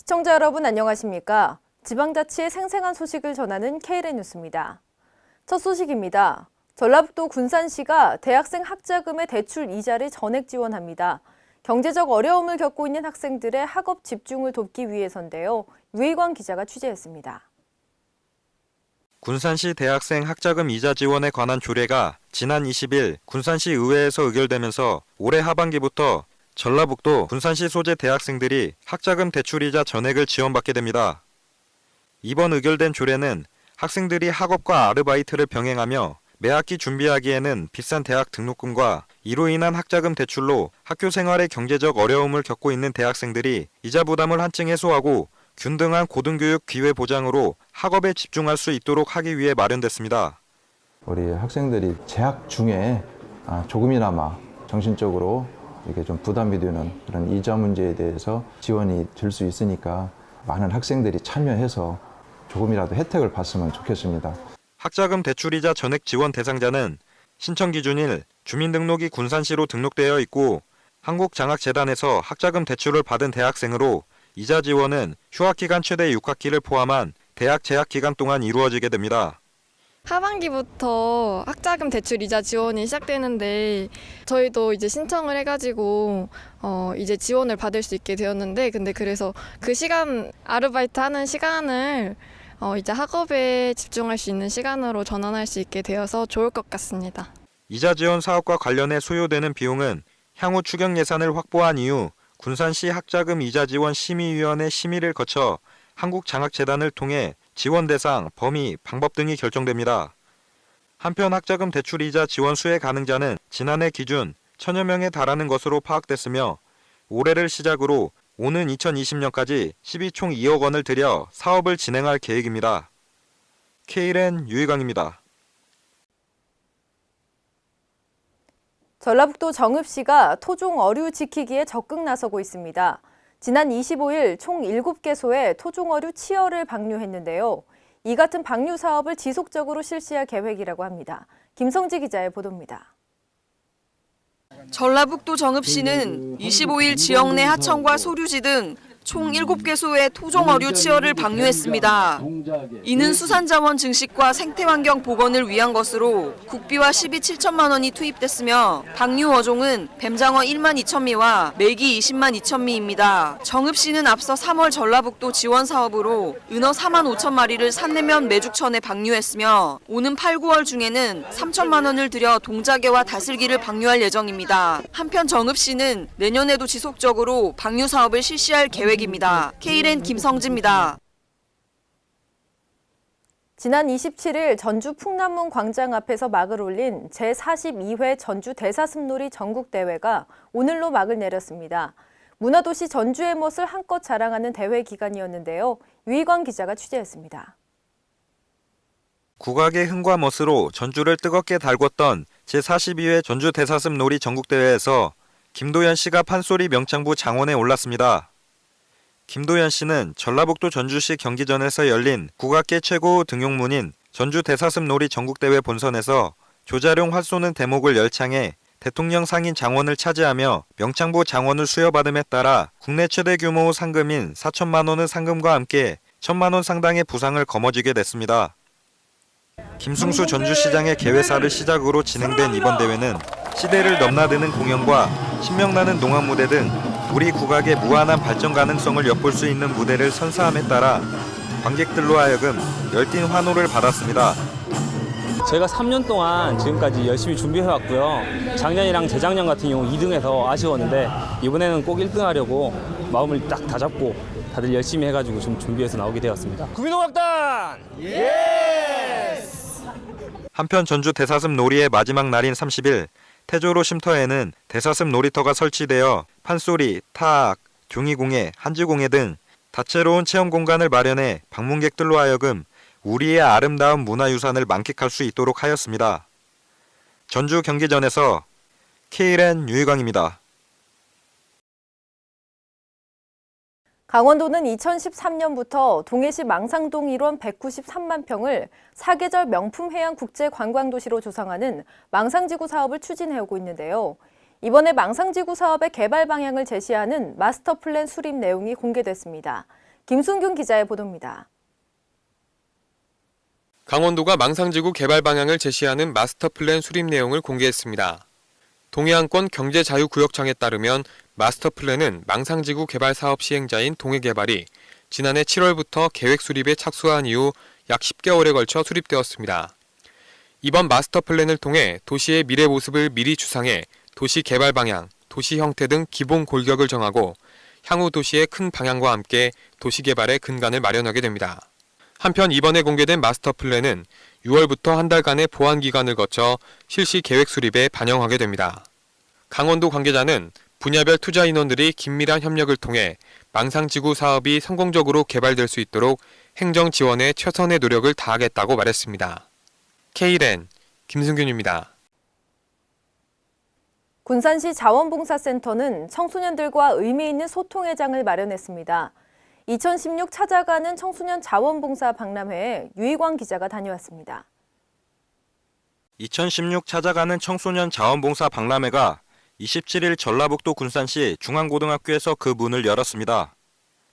시청자 여러분 안녕하십니까? 지방자치의 생생한 소식을 전하는 K랜 뉴스입니다. 첫 소식입니다. 전라북도 군산시가 대학생 학자금의 대출 이자를 전액 지원합니다. 경제적 어려움을 겪고 있는 학생들의 학업 집중을 돕기 위해서인데요. 유희광 기자가 취재했습니다. 군산시 대학생 학자금 이자 지원에 관한 조례가 지난 20일 군산시 의회에서 의결되면서 올해 하반기부터 전라북도 군산시 소재 대학생들이 학자금 대출이자 전액을 지원받게 됩니다. 이번 의결된 조례는 학생들이 학업과 아르바이트를 병행하며 매학기 준비하기에는 비싼 대학 등록금과 이로 인한 학자금 대출로 학교 생활에 경제적 어려움을 겪고 있는 대학생들이 이자 부담을 한층 해소하고 균등한 고등교육 기회 보장으로 학업에 집중할 수 있도록 하기 위해 마련됐습니다. 우리 학생들이 재학 중에 조금이나마 정신적으로 이렇게 좀 부담이 되는 그런 이자 문제에 대해서 지원이 될 수 있으니까 많은 학생들이 참여해서 조금이라도 혜택을 봤으면 좋겠습니다. 학자금 대출이자 전액 지원 대상자는 신청 기준일 주민등록이 군산시로 등록되어 있고 한국장학재단에서 학자금 대출을 받은 대학생으로 이자 지원은 휴학기간 최대 6학기를 포함한 대학 재학 기간 동안 이루어지게 됩니다. 하반기부터 학자금 대출 이자 지원이 시작되는데 저희도 이제 신청을 해가지고 이제 지원을 받을 수 있게 되었는데 근데 그래서 그 시간 아르바이트 하는 시간을 이제 학업에 집중할 수 있는 시간으로 전환할 수 있게 되어서 좋을 것 같습니다. 이자 지원 사업과 관련해 소요되는 비용은 향후 추경 예산을 확보한 이후 군산시 학자금 이자 지원 심의위원회 심의를 거쳐 한국장학재단을 통해 지원 대상, 범위, 방법 등이 결정됩니다. 한편 학자금 대출 이자 지원 수혜 가능자는 지난해 기준 1,000여 명에 달하는 것으로 파악됐으며 올해를 시작으로 오는 2020년까지 12총 2억 원을 들여 사업을 진행할 계획입니다. K랜 유희광입니다. 전라북도 정읍시가 토종 어류 지키기에 적극 나서고 있습니다. 지난 25일 총 7개소에 토종어류 치어를 방류했는데요. 이 같은 방류 사업을 지속적으로 실시할 계획이라고 합니다. 김성지 기자의 보도입니다. 전라북도 정읍시는 25일 지역 내 하천과 소류지 등 총 7개소의 토종어류 치어를 방류했습니다. 이는 수산자원 증식과 생태환경 복원을 위한 것으로 국비와 12, 7천만 원이 투입됐으며 방류 어종은 뱀장어 1만 2천 미와 메기 20만 2천 미입니다. 정읍시는 앞서 3월 전라북도 지원 사업으로 은어 4만 5천 마리를 산내면 매죽천에 방류했으며 오는 8, 9월 중에는 3천만 원을 들여 동자개와 다슬기를 방류할 예정입니다. 한편 정읍시는 내년에도 지속적으로 방류 사업을 실시할 계획입니다. K랜 김성지입니다. 지난 27일 전주 풍남문 광장 앞에서 막을 올린 제42회 전주 대사슴놀이 전국대회가 오늘로 막을 내렸습니다. 문화도시 전주의 멋을 한껏 자랑하는 대회 기간이었는데요. 유희광 기자가 취재했습니다. 국악의 흥과 멋으로 전주를 뜨겁게 달궜던 제42회 전주 대사슴놀이 전국대회에서 김도연 씨가 판소리 명창부 장원에 올랐습니다. 김도연 씨는 전라북도 전주시 경기전에서 열린 국악계 최고 등용문인 전주 대사슴놀이 전국대회 본선에서 조자룡 활 쏘는 대목을 열창해 대통령 상인 장원을 차지하며 명창부 장원을 수여받음에 따라 국내 최대 규모 상금인 4천만 원의 상금과 함께 1,000만 원 상당의 부상을 거머쥐게 됐습니다. 김승수 전주시장의 개회사를 시작으로 진행된 이번 대회는 시대를 넘나드는 공연과 신명나는 농악무대 등 우리 국악의 무한한 발전 가능성을 엿볼 수 있는 무대를 선사함에 따라 관객들로 하여금 열띤 환호를 받았습니다. 저희가 3년 동안 지금까지 열심히 준비해왔고요. 작년이랑 재작년 같은 경우 2등해서 아쉬웠는데 이번에는 꼭 1등 하려고 마음을 딱 다잡고 다들 열심히 해가지고 좀 준비해서 나오게 되었습니다. 구민농악단! 예스! 한편 전주 대사슴 놀이의 마지막 날인 30일 태조로 쉼터에는 대사슴 놀이터가 설치되어 판소리, 타악, 종이공예, 한지공예 등 다채로운 체험 공간을 마련해 방문객들로 하여금 우리의 아름다운 문화유산을 만끽할 수 있도록 하였습니다. 전주 경기전에서 K랜 유희광입니다. 강원도는 2013년부터 동해시 망상동 일원 193만 평을 사계절 명품 해양 국제 관광도시로 조성하는 망상지구 사업을 추진해오고 있는데요. 이번에 망상지구 사업의 개발 방향을 제시하는 마스터 플랜 수립 내용이 공개됐습니다. 김순균 기자의 보도입니다. 강원도가 망상지구 개발 방향을 제시하는 마스터 플랜 수립 내용을 공개했습니다. 동해안권 경제자유구역청에 따르면 마스터 플랜은 망상지구 개발 사업 시행자인 동해개발이 지난해 7월부터 계획 수립에 착수한 이후 약 10개월에 걸쳐 수립되었습니다. 이번 마스터 플랜을 통해 도시의 미래 모습을 미리 추상해 도시 개발 방향, 도시 형태 등 기본 골격을 정하고 향후 도시의 큰 방향과 함께 도시 개발의 근간을 마련하게 됩니다. 한편 이번에 공개된 마스터 플랜은 6월부터 한 달간의 보완 기간을 거쳐 실시 계획 수립에 반영하게 됩니다. 강원도 관계자는 분야별 투자 인원들이 긴밀한 협력을 통해 망상지구 사업이 성공적으로 개발될 수 있도록 행정 지원에 최선의 노력을 다하겠다고 말했습니다. K랜 김승균입니다. 군산시 자원봉사센터는 청소년들과 의미 있는 소통의 장을 마련했습니다. 2016 찾아가는 청소년 자원봉사 박람회에 유희광 기자가 다녀왔습니다. 2016 찾아가는 청소년 자원봉사 박람회가 27일 전라북도 군산시 중앙고등학교에서 그 문을 열었습니다.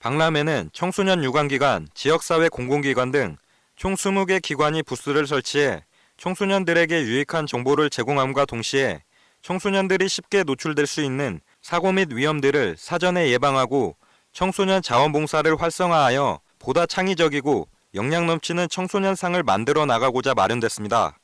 박람회는 청소년 유관기관, 지역사회 공공기관 등 총 20개 기관이 부스를 설치해 청소년들에게 유익한 정보를 제공함과 동시에 청소년들이 쉽게 노출될 수 있는 사고 및 위험들을 사전에 예방하고 청소년 자원봉사를 활성화하여 보다 창의적이고 역량 넘치는 청소년상을 만들어 나가고자 마련됐습니다.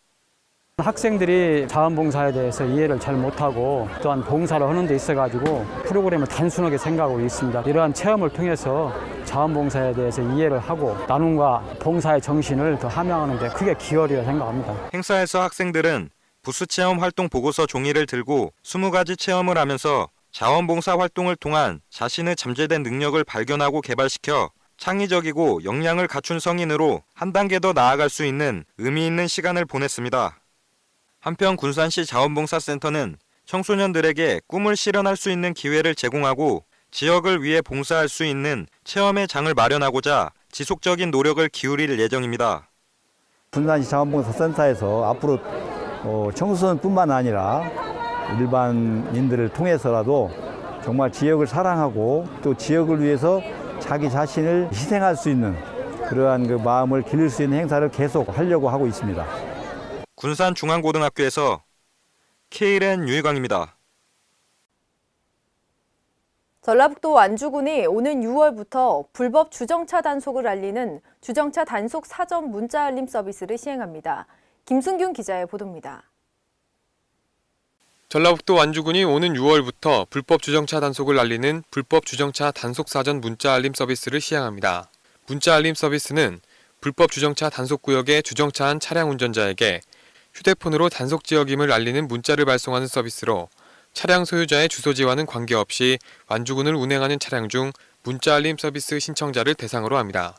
학생들이 자원봉사에 대해서 이해를 잘 못하고 또한 봉사를 하는 데 있어가지고 프로그램을 단순하게 생각하고 있습니다. 이러한 체험을 통해서 자원봉사에 대해서 이해를 하고 나눔과 봉사의 정신을 더 함양하는 데 크게 기여하리라 생각합니다. 행사에서 학생들은 부스 체험 활동 보고서 종이를 들고 20가지 체험을 하면서 자원봉사 활동을 통한 자신의 잠재된 능력을 발견하고 개발시켜 창의적이고 역량을 갖춘 성인으로 한 단계 더 나아갈 수 있는 의미 있는 시간을 보냈습니다. 한편 군산시 자원봉사센터는 청소년들에게 꿈을 실현할 수 있는 기회를 제공하고 지역을 위해 봉사할 수 있는 체험의 장을 마련하고자 지속적인 노력을 기울일 예정입니다. 군산시 자원봉사센터에서 앞으로 청소년뿐만 아니라 일반인들을 통해서라도 정말 지역을 사랑하고 또 지역을 위해서 자기 자신을 희생할 수 있는 그러한 그 마음을 기를 수 있는 행사를 계속 하려고 하고 있습니다. 군산중앙고등학교에서 K랜 유희광입니다. 전라북도 완주군이 오는 6월부터 불법 주정차 단속을 알리는 주정차 단속 사전 문자 알림 서비스를 시행합니다. 김순균 기자의 보도입니다. 전라북도 완주군이 오는 6월부터 불법 주정차 단속을 알리는 불법 주정차 단속 사전 문자 알림 서비스를 시행합니다. 문자 알림 서비스는 불법 주정차 단속 구역에 주정차한 차량 운전자에게 휴대폰으로 단속 지역임을 알리는 문자를 발송하는 서비스로 차량 소유자의 주소지와는 관계없이 완주군을 운행하는 차량 중 문자 알림 서비스 신청자를 대상으로 합니다.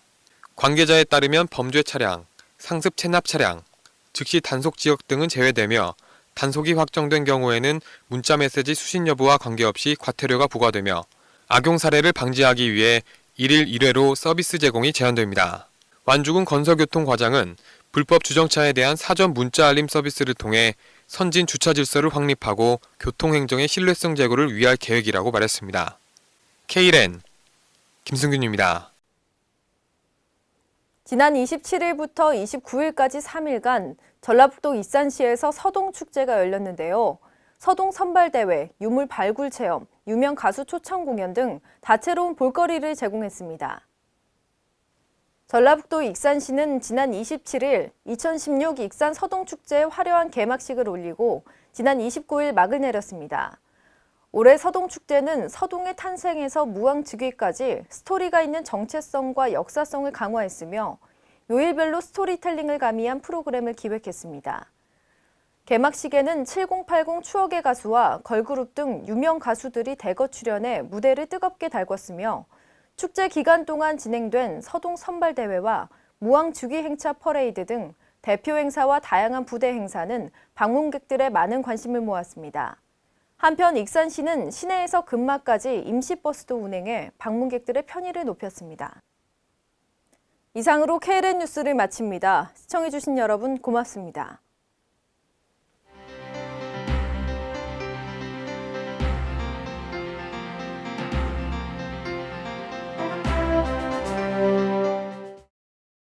관계자에 따르면 범죄 차량, 상습 체납 차량, 즉시 단속 지역 등은 제외되며 단속이 확정된 경우에는 문자 메시지 수신 여부와 관계없이 과태료가 부과되며 악용 사례를 방지하기 위해 1일 1회로 서비스 제공이 제한됩니다. 완주군 건설교통과장은 불법 주정차에 대한 사전 문자 알림 서비스를 통해 선진 주차 질서를 확립하고 교통행정의 신뢰성 제고를 위할 계획이라고 말했습니다. K랜 김승균입니다. 지난 27일부터 29일까지 3일간 전라북도 익산시에서 서동축제가 열렸는데요. 서동 선발대회, 유물 발굴 체험, 유명 가수 초청 공연 등 다채로운 볼거리를 제공했습니다. 전라북도 익산시는 지난 27일 2016 익산 서동축제의 화려한 개막식을 올리고 지난 29일 막을 내렸습니다. 올해 서동축제는 서동의 탄생에서 무왕즉위까지 스토리가 있는 정체성과 역사성을 강화했으며 요일별로 스토리텔링을 가미한 프로그램을 기획했습니다. 개막식에는 7080 추억의 가수와 걸그룹 등 유명 가수들이 대거 출연해 무대를 뜨겁게 달궜으며 축제 기간 동안 진행된 서동 선발대회와 무왕즉위 행차 퍼레이드 등 대표 행사와 다양한 부대 행사는 방문객들의 많은 관심을 모았습니다. 한편 익산시는 시내에서 근마까지 임시버스도 운행해 방문객들의 편의를 높였습니다. 이상으로 K랜 뉴스를 마칩니다. 시청해주신 여러분 고맙습니다.